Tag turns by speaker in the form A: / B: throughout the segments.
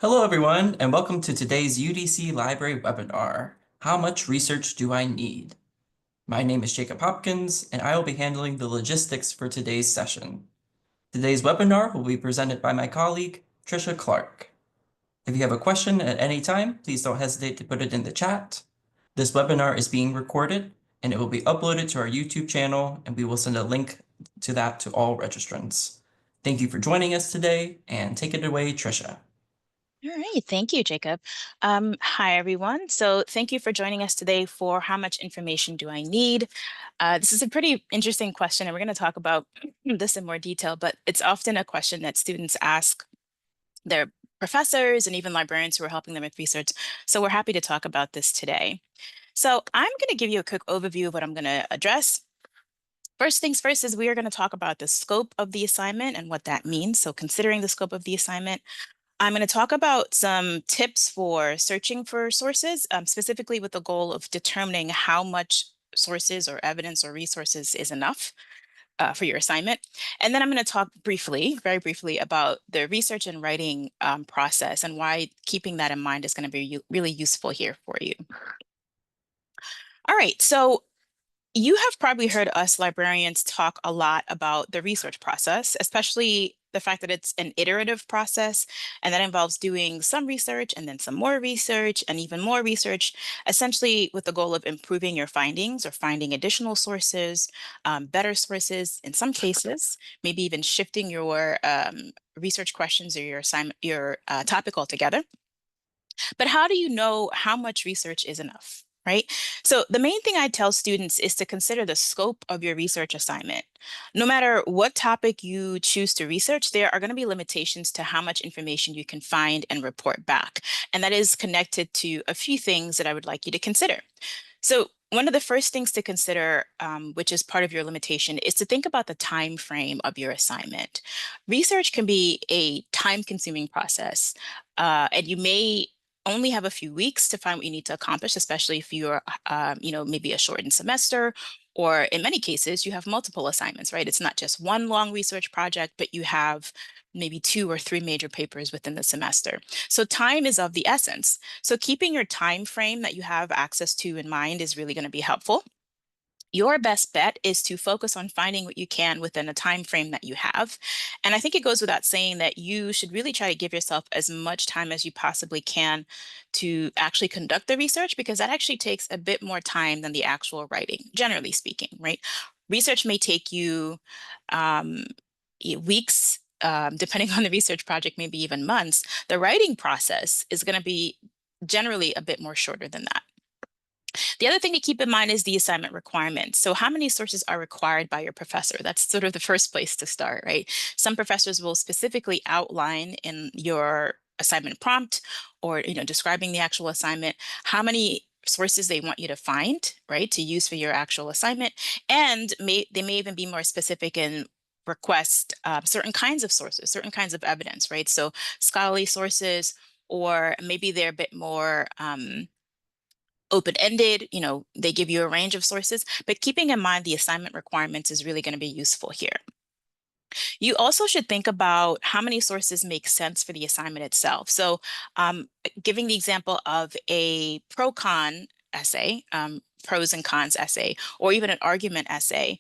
A: Hello, everyone, and welcome to today's UDC Library webinar, How Much Research Do I Need? My name is Jacob Hopkins, and I will be handling the logistics for today's session. Today's webinar will be presented by my colleague, Trisha Clark. If you have a question at any time, please don't hesitate to put it in the chat. This webinar is being recorded, and it will be uploaded to our YouTube channel, and we will send a link to that to all registrants. Thank you for joining us today, and take it away, Trisha.
B: All right, thank you, Jacob. Hi, everyone. So thank you for joining us today for how much information do I need? This is a pretty interesting question, and we're going to talk about this in more detail, but it's often a question that students ask their professors and even librarians who are helping them with research. So we're happy to talk about this today. So I'm going to give you a quick overview of what I'm going to address. First things first is we are going to talk about the scope of the assignment and what that means. So considering the scope of the assignment, I'm going to talk about some tips for searching for sources, specifically with the goal of determining how much sources or evidence or resources is enough for your assignment. And then I'm going to talk briefly, very briefly, about the research and writing process and why keeping that in mind is going to be really useful here for you. All right, so you have probably heard us librarians talk a lot about the research process, especially the fact that it's an iterative process, and that involves doing some research and then some more research and even more research, essentially with the goal of improving your findings or finding additional sources, better sources in some cases, maybe even shifting your research questions or your assignment, your topic altogether. But how do you know how much research is enough? Right? So the main thing I tell students is to consider the scope of your research assignment. No matter what topic you choose to research, there are going to be limitations to how much information you can find and report back. And that is connected to a few things that I would like you to consider. So one of the first things to consider, which is part of your limitation, is to think about the time frame of your assignment. Research can be a time-consuming process, and you may only have a few weeks to find what you need to accomplish, especially if you're, maybe a shortened semester, or in many cases, you have multiple assignments, right? It's not just one long research project, but you have maybe 2 or 3 major papers within the semester. So time is of the essence. So keeping your time frame that you have access to in mind is really going to be helpful. Your best bet is to focus on finding what you can within a time frame that you have. And I think it goes without saying that you should really try to give yourself as much time as you possibly can to actually conduct the research, because that actually takes a bit more time than the actual writing, generally speaking, right? Research may take you um, weeks, depending on the research project, maybe even months. The writing process is going to be generally a bit more shorter than that. The other thing to keep in mind is the assignment requirements. So how many sources are required by your professor? That's sort of the first place to start, right? Some professors will specifically outline in your assignment prompt or, describing the actual assignment, how many sources they want you to find, right, to use for your actual assignment. And they may even be more specific in request certain kinds of sources, certain kinds of evidence, right? So scholarly sources, or maybe they're a bit more open-ended, they give you a range of sources, but keeping in mind the assignment requirements is really going to be useful here. You also should think about how many sources make sense for the assignment itself. So giving the example of a pro-con essay, pros and cons essay, or even an argument essay,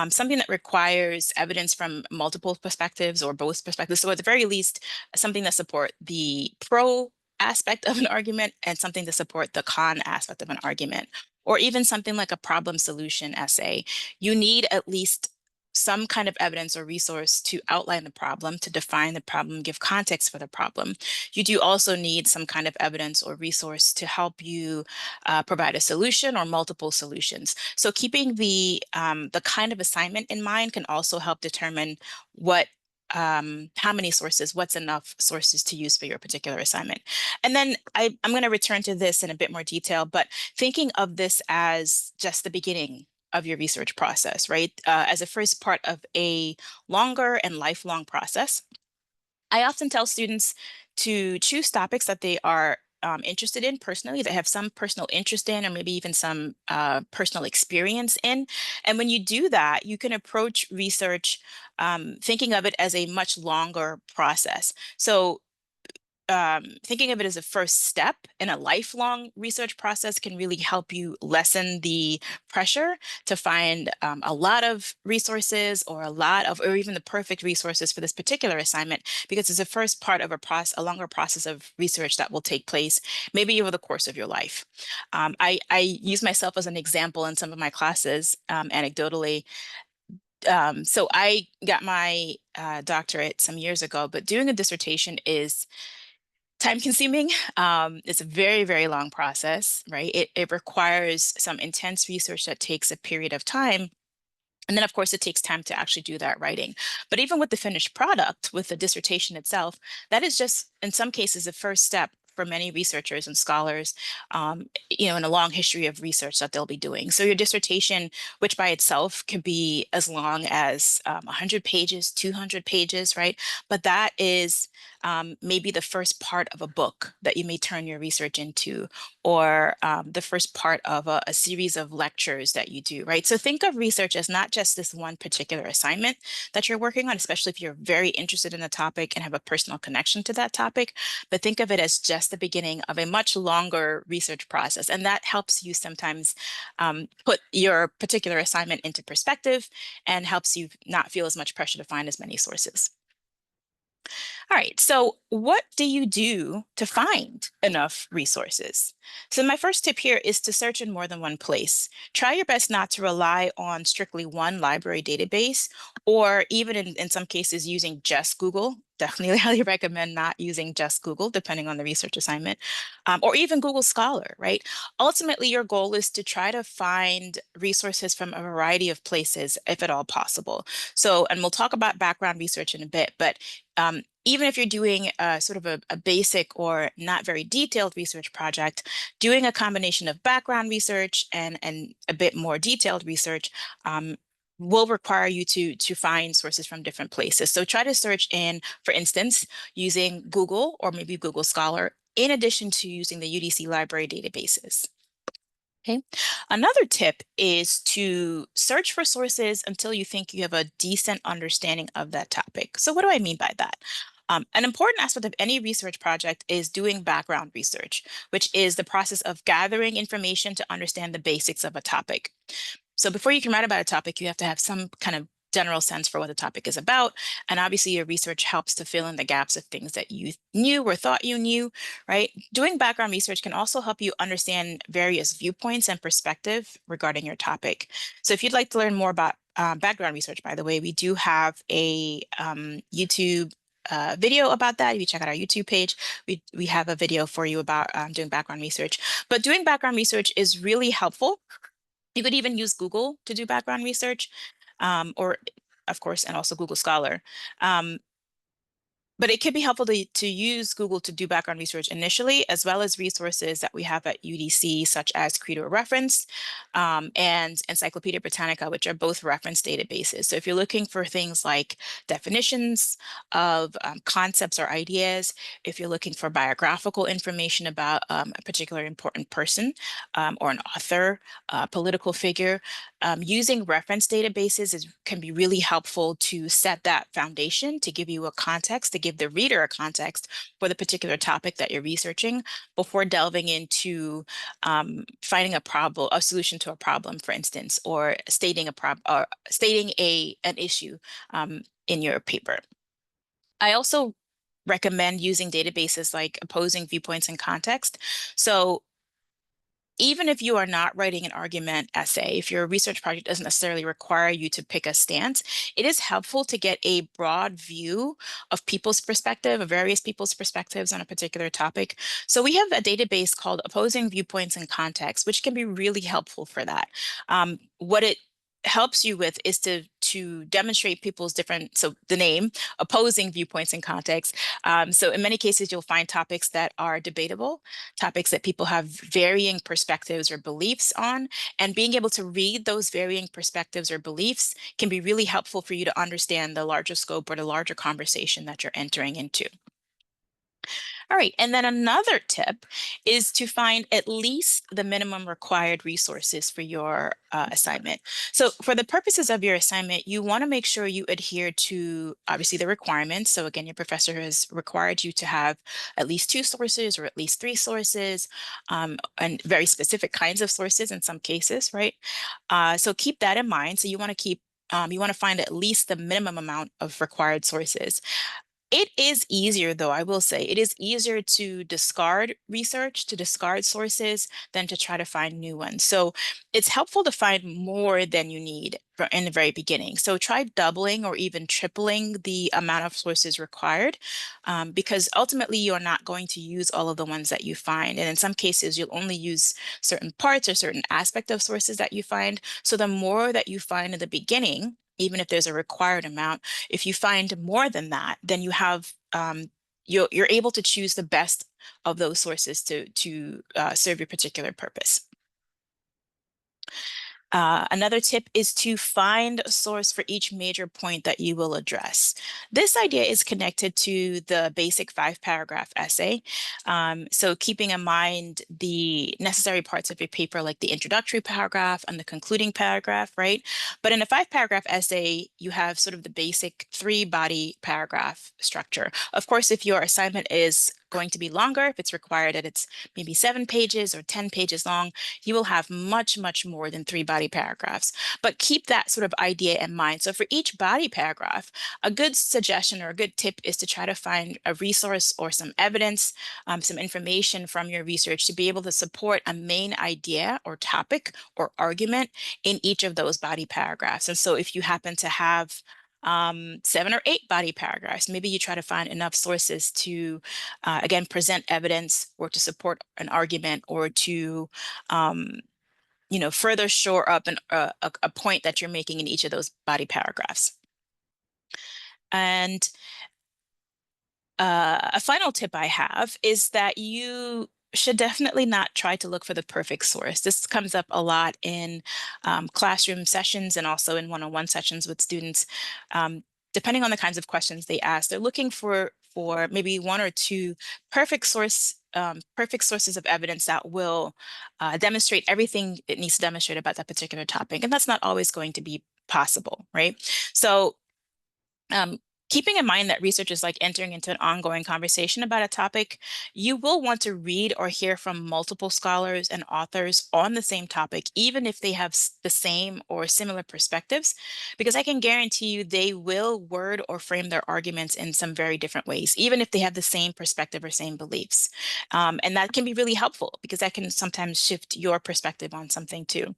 B: something that requires evidence from multiple perspectives or both perspectives. So at the very least, something that support the pro aspect of an argument and something to support the con aspect of an argument, or even something like a problem solution essay. You need at least some kind of evidence or resource to outline the problem, to define the problem, give context for the problem. You do also need some kind of evidence or resource to help you provide a solution or multiple solutions. So keeping the kind of assignment in mind can also help determine how many sources, what's enough sources to use for your particular assignment. And then I'm going to return to this in a bit more detail, but thinking of this as just the beginning of your research process, right? As a first part of a longer and lifelong process. I often tell students to choose topics that they are interested in personally, that have some personal interest in, or maybe even some personal experience in. And when you do that, you can approach research thinking of it as a much longer process. So thinking of it as a first step in a lifelong research process can really help you lessen the pressure to find a lot of resources or or even the perfect resources for this particular assignment, because it's the first part of a longer process of research that will take place maybe over the course of your life. I use myself as an example in some of my classes, anecdotally. So I got my doctorate some years ago, but doing a dissertation is time consuming. It's a very, very long process, right? It requires some intense research that takes a period of time. And then, of course, it takes time to actually do that writing. But even with the finished product, with the dissertation itself, that is just, in some cases, the first step for many researchers and scholars, in a long history of research that they'll be doing. So your dissertation, which by itself could be as long as 100 pages, 200 pages, right? But that is maybe the first part of a book that you may turn your research into, or the first part of a series of lectures that you do, right? So think of research as not just this one particular assignment that you're working on, especially if you're very interested in the topic and have a personal connection to that topic, but think of it as just the beginning of a much longer research process. And that helps you sometimes put your particular assignment into perspective and helps you not feel as much pressure to find as many sources. All right, so what do you do to find enough resources? So my first tip here is to search in more than one place. Try your best not to rely on strictly one library database, or even in some cases using just Google. Definitely highly recommend not using just Google, depending on the research assignment, or even Google Scholar, right? Ultimately, your goal is to try to find resources from a variety of places, if at all possible. So, and we'll talk about background research in a bit, but even if you're doing sort of a basic or not very detailed research project, doing a combination of background research and a bit more detailed research will require you to find sources from different places. So try to search in, for instance, using Google or maybe Google Scholar, in addition to using the UDC library databases. Okay. Another tip is to search for sources until you think you have a decent understanding of that topic. So what do I mean by that? An important aspect of any research project is doing background research, which is the process of gathering information to understand the basics of a topic. So before you can write about a topic, you have to have some kind of general sense for what the topic is about. And obviously, your research helps to fill in the gaps of things that you knew or thought you knew, right? Doing background research can also help you understand various viewpoints and perspective regarding your topic. So if you'd like to learn more about background research, by the way, we do have a YouTube video about that. If you check out our YouTube page, we have a video for you about doing background research. But doing background research is really helpful. You could even use Google to do background research, or of course, and also Google Scholar. But it can be helpful to use Google to do background research initially, as well as resources that we have at UDC, such as Credo Reference and Encyclopedia Britannica, which are both reference databases. So if you're looking for things like definitions of concepts or ideas, if you're looking for biographical information about a particular important person or an author, political figure, using reference databases can be really helpful to set that foundation, to give you a context, to give the reader a context for the particular topic that you're researching before delving into finding a solution to a problem, for instance, or stating an issue in your paper. I also recommend using databases like Opposing Viewpoints and Context. So even if you are not writing an argument essay, if your research project doesn't necessarily require you to pick a stance, it is helpful to get a broad view of people's perspective, of various people's perspectives on a particular topic. So we have a database called Opposing Viewpoints and Context, which can be really helpful for that. What it helps you with is to demonstrate people's different, so the name, opposing viewpoints and context. So in many cases, you'll find topics that are debatable, topics that people have varying perspectives or beliefs on, and being able to read those varying perspectives or beliefs can be really helpful for you to understand the larger scope or the larger conversation that you're entering into. All right, and then another tip is to find at least the minimum required resources for your assignment. So for the purposes of your assignment, you want to make sure you adhere to obviously the requirements. So again, your professor has required you to have at least 2 sources or at least 3 sources, and very specific kinds of sources in some cases, right? So keep that in mind. So you want to find at least the minimum amount of required sources. It is easier, though, I will say, it is easier to discard research, to discard sources, than to try to find new ones. So it's helpful to find more than you need in the very beginning. So try doubling or even tripling the amount of sources required, because ultimately you're not going to use all of the ones that you find. And in some cases, you'll only use certain parts or certain aspect of sources that you find. So the more that you find in the beginning, even if there's a required amount, if you find more than that, then you have you're able to choose the best of those sources to serve your particular purpose. Another tip is to find a source for each major point that you will address. This idea is connected to the basic 5-paragraph essay. So keeping in mind the necessary parts of your paper, like the introductory paragraph and the concluding paragraph, right? But in a 5-paragraph essay, you have sort of the basic 3-body paragraph structure. Of course, if your assignment is going to be longer, if it's required that it's maybe 7 pages or 10 pages long, you will have much, much more than 3-body paragraphs. But keep that sort of idea in mind. So for each body paragraph, a good suggestion or a good tip is to try to find a resource or some evidence, some information from your research to be able to support a main idea or topic or argument in each of those body paragraphs. And so if you happen to have 7 or 8 body paragraphs, maybe you try to find enough sources to, again, present evidence or to support an argument or to, further shore up a point that you're making in each of those body paragraphs. And a final tip I have is that you should definitely not try to look for the perfect source. This comes up a lot in classroom sessions and also in one-on-one sessions with students. Depending on the kinds of questions they ask, they're looking for maybe 1 or 2 perfect sources of evidence that will demonstrate everything it needs to demonstrate about that particular topic. And that's not always going to be possible, right? So um, keeping in mind that research is like entering into an ongoing conversation about a topic, you will want to read or hear from multiple scholars and authors on the same topic, even if they have the same or similar perspectives, because I can guarantee you they will word or frame their arguments in some very different ways, even if they have the same perspective or same beliefs. And that can be really helpful because that can sometimes shift your perspective on something too.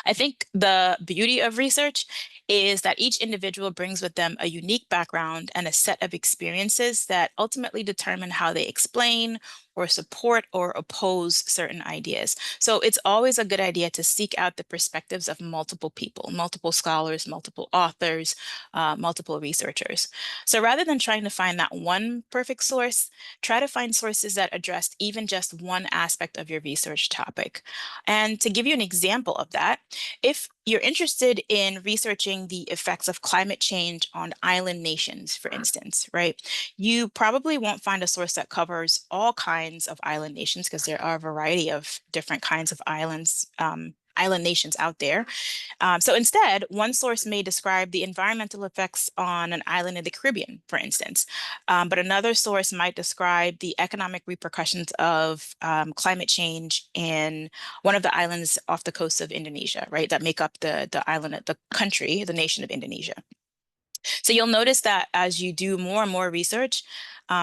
B: I think the beauty of research is that each individual brings with them a unique background and a set of experiences that ultimately determine how they explain or support or oppose certain ideas. So it's always a good idea to seek out the perspectives of multiple people, multiple scholars, multiple authors, multiple researchers. So rather than trying to find that one perfect source, try to find sources that address even just one aspect of your research topic. And to give you an example of that, if you're interested in researching the effects of climate change on island nations, for instance, right, you probably won't find a source that covers all kinds of island nations because there are a variety of different kinds of island nations out there. So instead, one source may describe the environmental effects on an island in the Caribbean, for instance, but another source might describe the economic repercussions of climate change in one of the islands off the coast of Indonesia, right, that make up the island, the country, the nation of Indonesia. So you'll notice that as you do more and more research,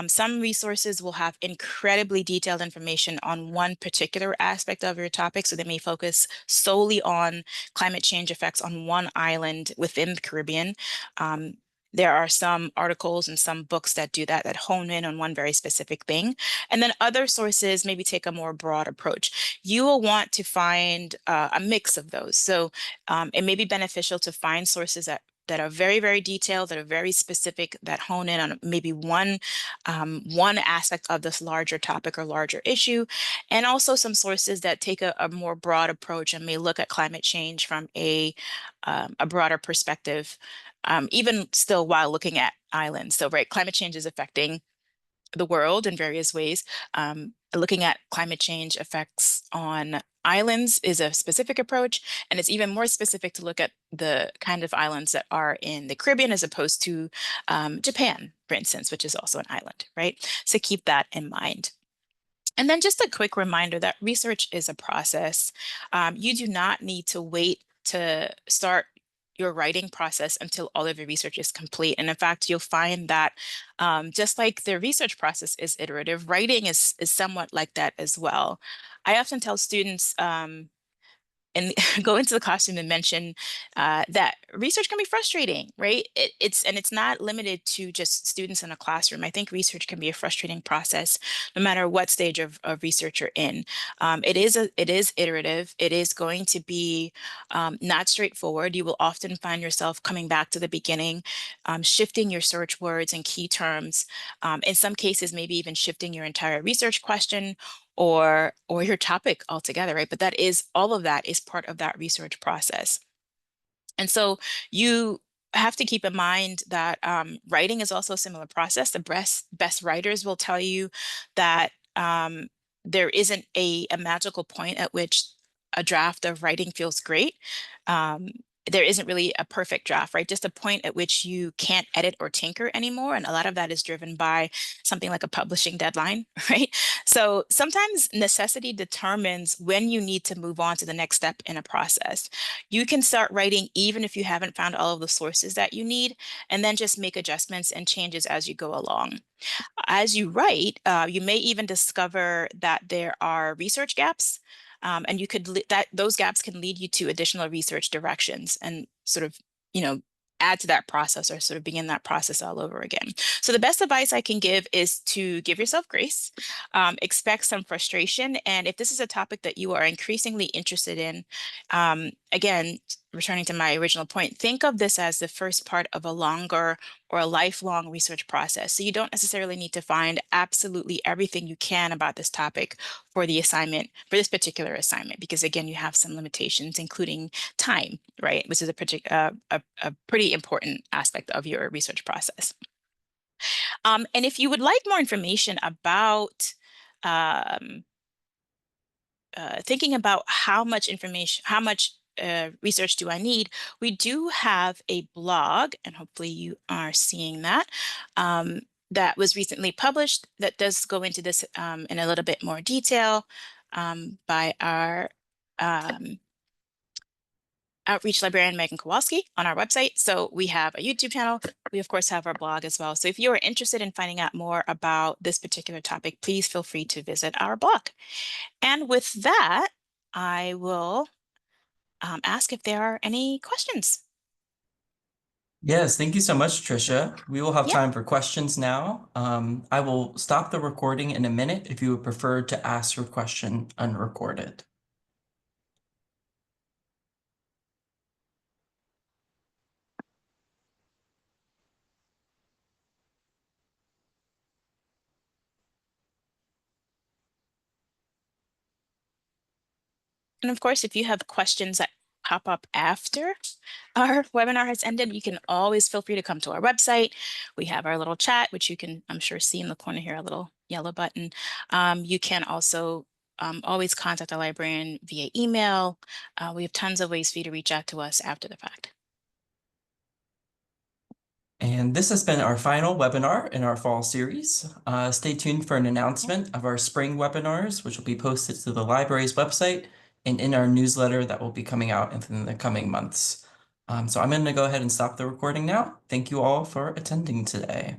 B: some resources will have incredibly detailed information on one particular aspect of your topic. So they may focus solely on climate change effects on one island within the Caribbean. There are some articles and some books that do that, that hone in on one very specific thing. And then other sources maybe take a more broad approach. You will want to find a mix of those. So it may be beneficial to find sources that are very, very detailed, that are very specific, that hone in on maybe one aspect of this larger topic or larger issue, and also some sources that take a more broad approach and may look at climate change from a broader perspective, even still while looking at islands. So, right, climate change is affecting the world in various ways. Looking at climate change effects on islands is a specific approach, and it's even more specific to look at the kind of islands that are in the Caribbean as opposed to Japan, for instance, which is also an island, right? So keep that in mind. And then just a quick reminder that research is a process. You do not need to wait to start your writing process until all of your research is complete. And in fact, you'll find that just like the research process is iterative, writing is somewhat like that as well. I often tell students, and go into the classroom and mention that research can be frustrating, right? It's not limited to just students in a classroom. I think research can be a frustrating process, no matter what stage of research you're in. It is iterative. It is going to be not straightforward. You will often find yourself coming back to the beginning, shifting your search words and key terms. In some cases, maybe even shifting your entire research question or your topic altogether, right? But that is all of that is part of that research process. And so you have to keep in mind that writing is also a similar process. The best writers will tell you that there isn't a magical point at which a draft of writing feels great. Um, there isn't really a perfect draft, right? Just a point at which you can't edit or tinker anymore. And a lot of that is driven by something like a publishing deadline, right? So sometimes necessity determines when you need to move on to the next step in a process. You can start writing even if you haven't found all of the sources that you need, and then just make adjustments and changes as you go along. As you write, you may even discover that there are research gaps, and you could that those gaps can lead you to additional research directions and sort of, you know, add to that process or sort of begin that process all over again. So the best advice I can give is to give yourself grace, expect some frustration, and if this is a topic that you are increasingly interested in, again, returning to my original point, think of this as the first part of a longer or a lifelong research process. So you don't necessarily need to find absolutely everything you can about this topic for the assignment, for this particular assignment, because again, you have some limitations, including time, right? Which is a pretty important aspect of your research process. And if you would like more information about um, thinking about how much information, how much research do I need, we do have a blog, and hopefully you are seeing that, that was recently published that does go into this in a little bit more detail by our outreach librarian Megan Kowalski on our website. So we have a YouTube channel. We of course have our blog as well. So if you are interested in finding out more about this particular topic, please feel free to visit our blog. And with that, I will ask if there are any questions.
A: Yes, thank you so much, Tricia. We will have
B: Yeah.
A: time for questions now. I will stop the recording in a minute if you would prefer to ask your question unrecorded.
B: And of course, if you have questions that pop up after our webinar has ended, you can always feel free to come to our website. We have our little chat, which you can, I'm sure, see in the corner here, a little yellow button. You can also always contact our librarian via email. We have tons of ways for you to reach out to us after the fact.
A: And this has been our final webinar in our fall series. Stay tuned for an announcement of our spring webinars, which will be posted to the library's website and in our newsletter that will be coming out in the coming months. So I'm going to go ahead and stop the recording now. Thank you all for attending today.